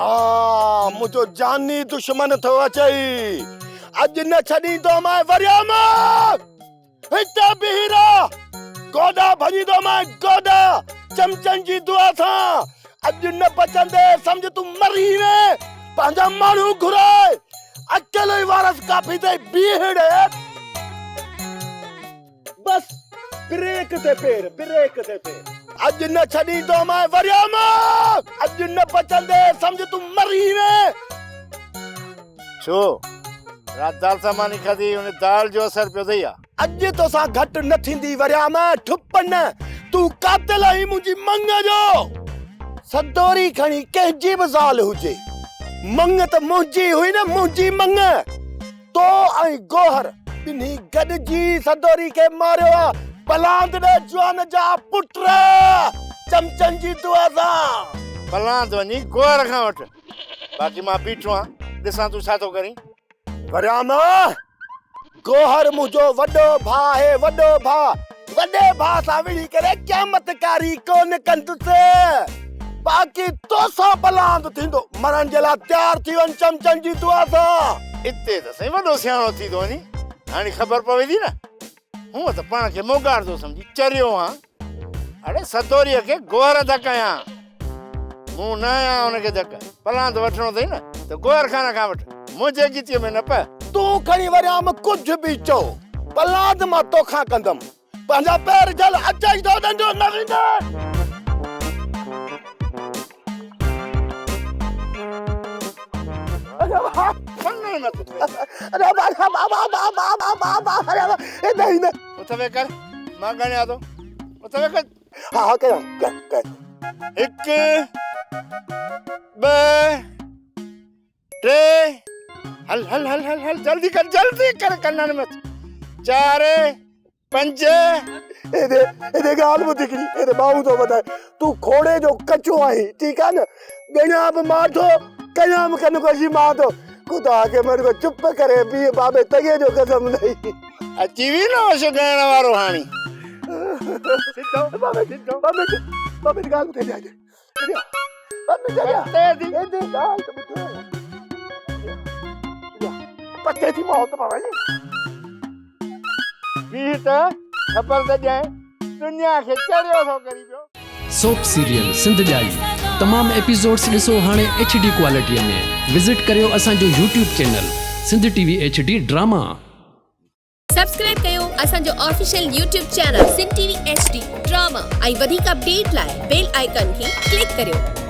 हाँ मुझो जानी दुश्मन थो अचई अज न छड़ी तो मैं वरियाम हिते बिहरा गोदा भजी दो मैं गोदा चमचन जी दुआ था अज न बचंदे समझ तू मरी वे पंजा मारू घुराए अकेले ही वारस काफी ते बिहड़े बस ब्रेक ते पैर अज न छड़ी तो मैं वरियाम अज न बचंदे समझ तू मरी वे छो रात दाल सामानी खाधी उन दाल जो असर पियो थई अज तो सा घट न थींदी वरियाम ठुपन तू कातिल ही मुंजी मंग जो सदोरी खणी कंहिंजी बि ज़ाल हुजे मंग त मुंहिंजी हुई न मुंहिंजी मंग तो ऐं गोहर ॿिन्ही गॾिजी सदोरी खे मारियो आहे बलांद ने जवान जा पुट चमचन जी दुआ सां बलांद वञी गोहर खां वठ बाक़ी मां बीठो आहियां ॾिसां तूं छा थो करीं वरियाम गोहर मुंहिंजो वॾो भाउ आहे वॾो वॾे भाउ सां विड़ी करे क़यामतकारी कोन कंदुसि बाक़ी तोसां बलांद थींदो मरण जे लाइ तयार थी वञ चमचन जी दुआ सां इते त सही वॾो सियाणो थी थो वञी हाणे ख़बर पवे थी न हूअं त पाण खे मोगार थो सम्झी चरियो आहियां अड़े सदोरीअ खे गोहर धकायां मूं न आहियां हुनखे धक बलांद वठणो अथई न त गोहर खाने खां वठ मुंहिंजे गीतीअ में न पए तूं खणी वरियाम कुझु बि चओ बलांद मां तोखां कंदमि पंहिंजा पैर जल अचई थो डंडो न विंदे मां गणिया थो हाँ कर हिकु ॿ टे हल हल हल हल हल जल्दी कर कन्नन में 4 5 एदे गाल ॿुध हिकिड़ी एदे बाऊ थो ॿुधाए तूं खोड़े जो कचो आहीं ठीकु आहे न ॻणिया बि मां थो कयां बि कन कोशी मां थो खुदा के मर को चुप करे बी बाबे तगे जो कसम नहीं अची वी न ओशो ॻाइण वारो हाणी बाबे गाल थे जाए बाबे जा एदे गाल तो बुझो पत्ते थी मौत पावे बी त खबर त जाए दुनिया खे चरियो थो करी पियो सोप सीरियल सिंध जाई तमाम एपिसोड्स ॾिसो हाणे HD क्वालिटीअ में विजिट करियो असांजो YouTube channel Sindh TV HD drama subscribe कयो असांजो official YouTube channel Sindh TV HD drama ऐं वधीक अपडेट लाइ बेल आइकन खे क्लिक करियो